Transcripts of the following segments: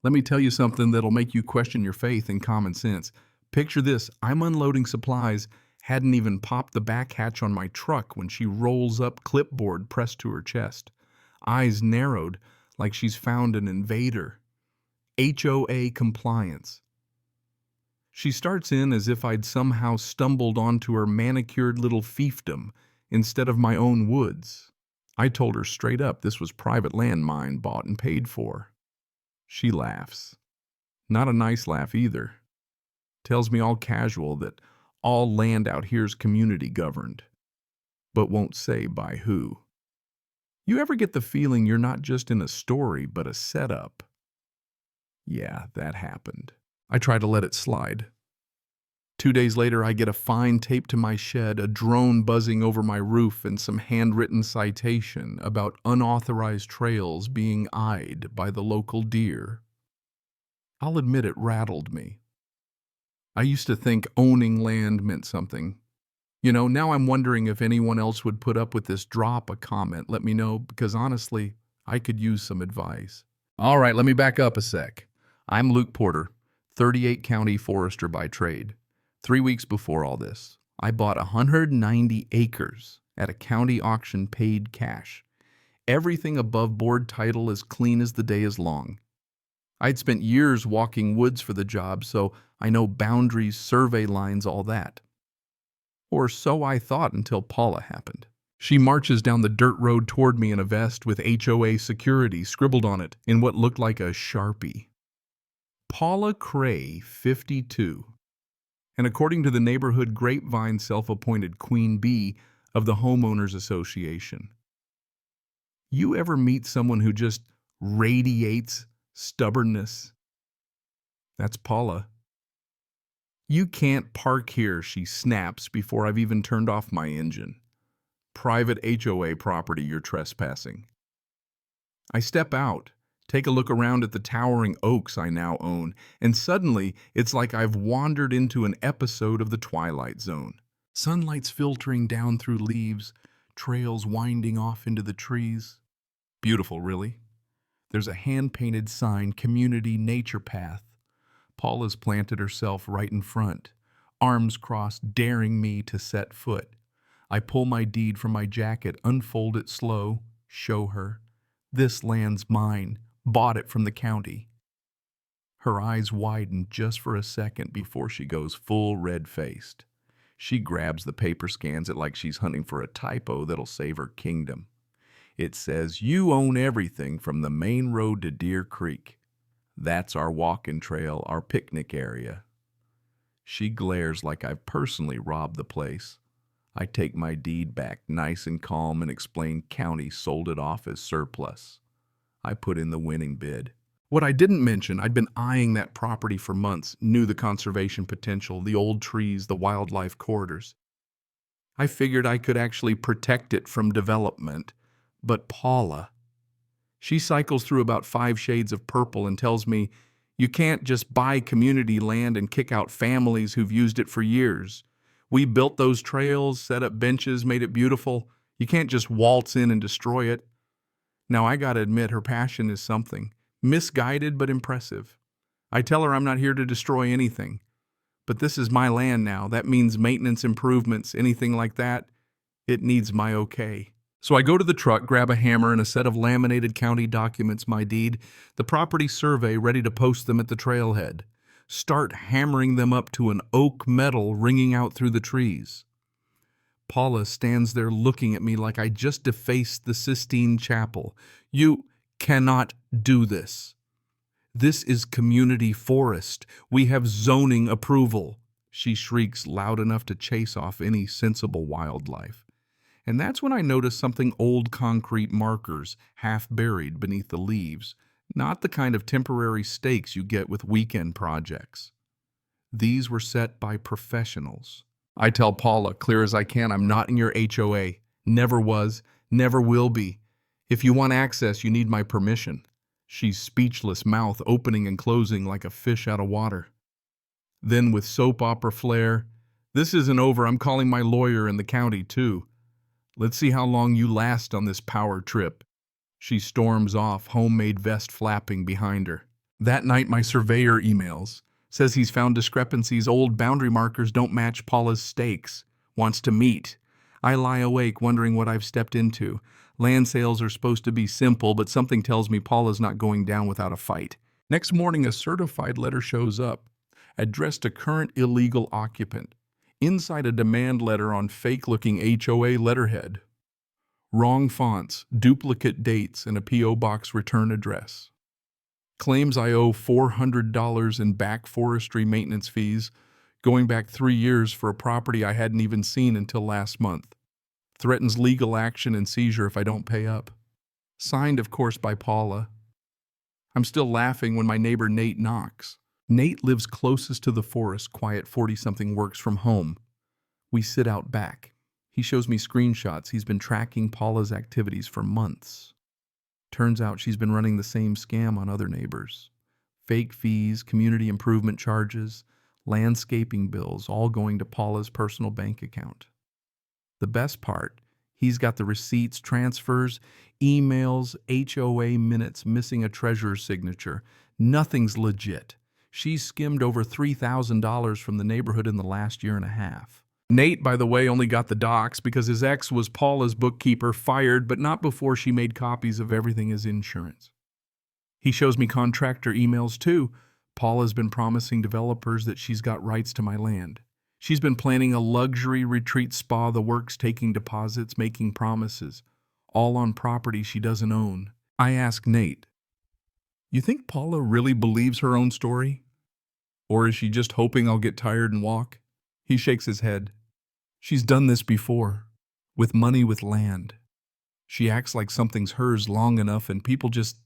Let me tell you something that'll make you question your faith and common sense. Picture this, I'm unloading supplies, hadn't even popped the back hatch on my truck when she rolls up, clipboard pressed to her chest. Eyes narrowed, like she's found an invader. HOA compliance. She starts in as if I'd somehow stumbled onto her manicured little fiefdom instead of my own woods. I told her straight up this was private land mine bought and paid for. She laughs. Not a nice laugh either. Tells me all casual that all land out here's community governed, but won't say by who. You ever get the feeling you're not just in a story, but a setup? Yeah, that happened. I try to let it slide. 2 days later, I get a fine taped to my shed, a drone buzzing over my roof, and some handwritten citation about unauthorized trails being eyed by the local deer. I'll admit it rattled me. I used to think owning land meant something. Now I'm wondering if anyone else would put up with this. Drop a comment, let me know, because honestly, I could use some advice. All right, let me back up a sec. I'm Luke Porter, 38 county forester by trade. 3 weeks before all this, I bought 190 acres at a county auction paid cash. Everything above board title as clean as the day is long. I'd spent years walking woods for the job, so I know boundaries, survey lines, all that. Or so I thought until Paula happened. She marches down the dirt road toward me in a vest with HOA security scribbled on it in what looked like a Sharpie. Paula Cray, 52. And according to the neighborhood grapevine self-appointed queen bee of the homeowners association. You ever meet someone who just radiates stubbornness? That's Paula. You can't park here, she snaps before I've even turned off my engine. Private HOA property you're trespassing. I step out, take a look around at the towering oaks I now own, and suddenly it's like I've wandered into an episode of The Twilight Zone. Sunlight's filtering down through leaves, trails winding off into the trees. Beautiful, really. There's a hand-painted sign, Community Nature Path. Paula's planted herself right in front, arms crossed, daring me to set foot. I pull my deed from my jacket, unfold it slow, show her. This land's mine, bought it from the county. Her eyes widen just for a second before she goes full red-faced. She grabs the paper, scans it like she's hunting for a typo that'll save her kingdom. It says, you own everything from the main road to Deer Creek. That's our walking trail, our picnic area. She glares like I've personally robbed the place. I take my deed back nice and calm and explain county sold it off as surplus. I put in the winning bid. What I didn't mention, I'd been eyeing that property for months, knew the conservation potential, the old trees, the wildlife corridors. I figured I could actually protect it from development. But Paula, she cycles through about 5 shades of purple and tells me, you can't just buy community land and kick out families who've used it for years. We built those trails, set up benches, made it beautiful. You can't just waltz in and destroy it. Now, I gotta admit, her passion is something. Misguided, but impressive. I tell her I'm not here to destroy anything. But this is my land now. That means maintenance improvements, anything like that. It needs my okay. So I go to the truck, grab a hammer and a set of laminated county documents, my deed, the property survey, ready to post them at the trailhead. Start hammering them up to an oak metal ringing out through the trees. Paula stands there looking at me like I just defaced the Sistine Chapel. You cannot do this. This is community forest. We have zoning approval. She shrieks loud enough to chase off any sensible wildlife. And that's when I notice something old concrete markers, half buried beneath the leaves. Not the kind of temporary stakes you get with weekend projects. These were set by professionals. I tell Paula, clear as I can, I'm not in your HOA. Never was, never will be. If you want access, you need my permission. She's speechless, mouth opening and closing like a fish out of water. Then with soap opera flair, this isn't over, I'm calling my lawyer in the county too. Let's see how long you last on this power trip. She storms off, homemade vest flapping behind her. That night, my surveyor emails. Says he's found discrepancies. Old boundary markers don't match Paula's stakes. Wants to meet. I lie awake wondering what I've stepped into. Land sales are supposed to be simple, but something tells me Paula's not going down without a fight. Next morning, a certified letter shows up, addressed to current illegal occupant. Inside a demand letter on fake-looking HOA letterhead. Wrong fonts, duplicate dates, and a P.O. box return address. Claims I owe $400 in back forestry maintenance fees, going back 3 years for a property I hadn't even seen until last month. Threatens legal action and seizure if I don't pay up. Signed, of course, by Paula. I'm still laughing when my neighbor Nate knocks. Nate lives closest to the forest, quiet 40-something, works from home. We sit out back. He shows me screenshots. He's been tracking Paula's activities for months. Turns out she's been running the same scam on other neighbors. Fake fees, community improvement charges, landscaping bills, all going to Paula's personal bank account. The best part, he's got the receipts, transfers, emails, HOA minutes missing a treasurer's signature. Nothing's legit. She's skimmed over $3,000 from the neighborhood in the last year and a half. Nate, by the way, only got the docs because his ex was Paula's bookkeeper, fired, but not before she made copies of everything as insurance. He shows me contractor emails too. Paula's been promising developers that she's got rights to my land. She's been planning a luxury retreat spa, the works, taking deposits, making promises, all on property she doesn't own. I ask Nate, you think Paula really believes her own story? Or is she just hoping I'll get tired and walk? He shakes his head. She's done this before, with money, with land. She acts like something's hers long enough and people just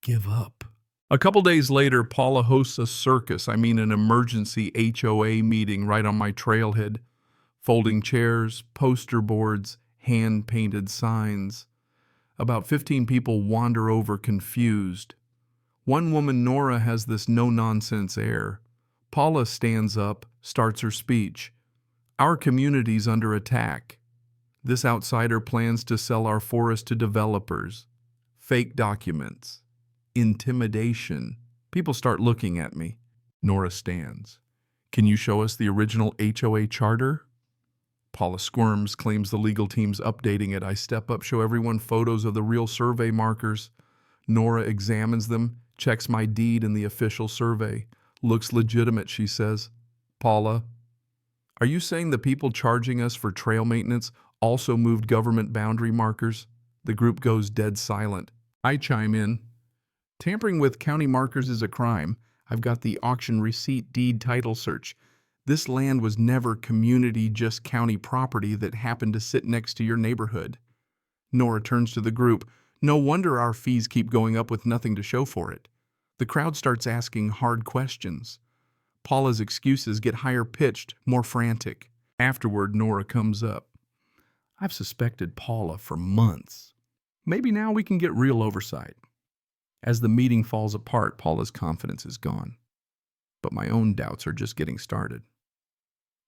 give up. A couple days later, Paula hosts a circus, an emergency HOA meeting right on my trailhead. Folding chairs, poster boards, hand-painted signs. About 15 people wander over confused. One woman, Nora, has this no-nonsense air. Paula stands up, starts her speech. Our community's under attack. This outsider plans to sell our forest to developers. Fake documents. Intimidation. People start looking at me. Nora stands. Can you show us the original HOA charter? Paula squirms, claims the legal team's updating it. I step up, show everyone photos of the real survey markers. Nora examines them, checks my deed in the official survey. Looks legitimate, she says. Paula, are you saying the people charging us for trail maintenance also moved government boundary markers? The group goes dead silent. I chime in. Tampering with county markers is a crime. I've got the auction receipt, deed, title search. This land was never community, just county property that happened to sit next to your neighborhood. Nora turns to the group. No wonder our fees keep going up with nothing to show for it. The crowd starts asking hard questions. Paula's excuses get higher pitched, more frantic. Afterward, Nora comes up. I've suspected Paula for months. Maybe now we can get real oversight. As the meeting falls apart, Paula's confidence is gone. But my own doubts are just getting started.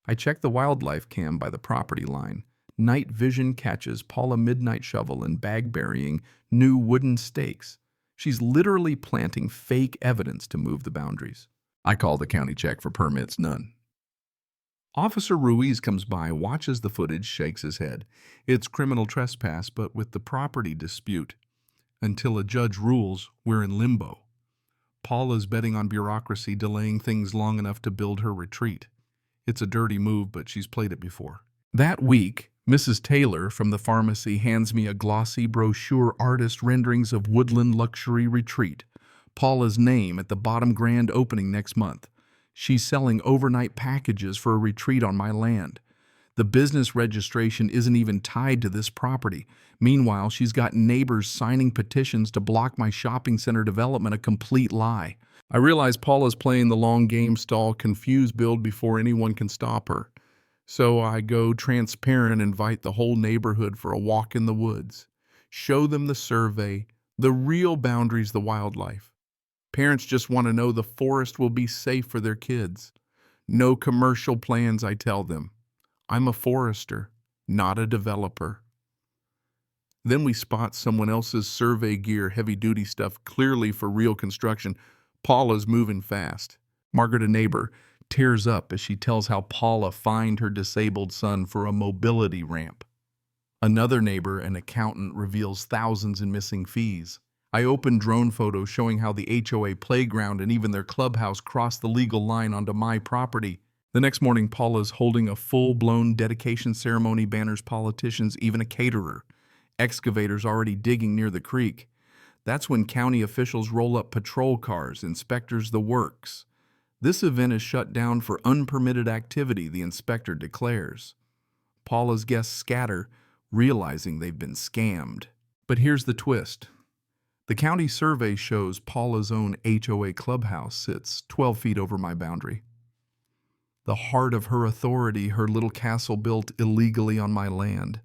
I check the wildlife cam by the property line. Night vision catches Paula midnight shovel and bag burying new wooden stakes. She's literally planting fake evidence to move the boundaries. I call the county, check for permits, none. Officer Ruiz comes by, watches the footage, shakes his head. It's criminal trespass, but with the property dispute. Until a judge rules, we're in limbo. Paula's betting on bureaucracy, delaying things long enough to build her retreat. It's a dirty move, but she's played it before. That week, Mrs. Taylor from the pharmacy hands me a glossy brochure, artist renderings of woodland luxury retreat. Paula's name at the bottom, grand opening next month. She's selling overnight packages for a retreat on my land. The business registration isn't even tied to this property. Meanwhile, she's got neighbors signing petitions to block my shopping center development, a complete lie. I realize Paula's playing the long game, stall, confuse, build before anyone can stop her. So I go transparent and invite the whole neighborhood for a walk in the woods. Show them the survey, the real boundaries, the wildlife. Parents just want to know the forest will be safe for their kids. No commercial plans, I tell them. I'm a forester, not a developer. Then we spot someone else's survey gear, heavy-duty stuff, clearly for real construction. Paula's moving fast. Margaret, a neighbor, tears up as she tells how Paula fined her disabled son for a mobility ramp. Another neighbor, an accountant, reveals thousands in missing fees. I open drone photos showing how the HOA playground and even their clubhouse crossed the legal line onto my property. The next morning, Paula's holding a full-blown dedication ceremony, banners, politicians, even a caterer. Excavators already digging near the creek. That's when county officials roll up patrol cars, inspectors, the works. This event is shut down for unpermitted activity, the inspector declares. Paula's guests scatter, realizing they've been scammed. But here's the twist. The county survey shows Paula's own HOA clubhouse sits 12 feet over my boundary. The heart of her authority, her little castle built illegally on my land.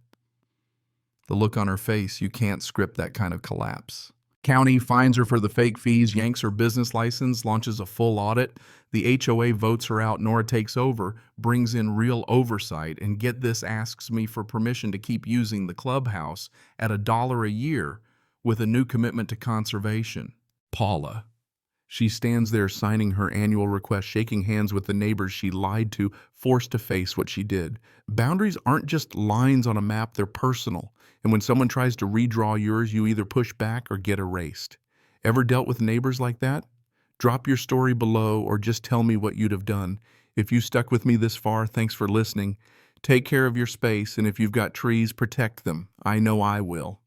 The look on her face, you can't script that kind of collapse. County fines her for the fake fees, yanks her business license, launches a full audit. The HOA votes her out, Nora takes over, brings in real oversight, and get this, asks me for permission to keep using the clubhouse at $1 a year with a new commitment to conservation. Paula. She stands there signing her annual request, shaking hands with the neighbors she lied to, forced to face what she did. Boundaries aren't just lines on a map, they're personal. And when someone tries to redraw yours, you either push back or get erased. Ever dealt with neighbors like that? Drop your story below or just tell me what you'd have done. If you stuck with me this far, thanks for listening. Take care of your space, and if you've got trees, protect them. I know I will.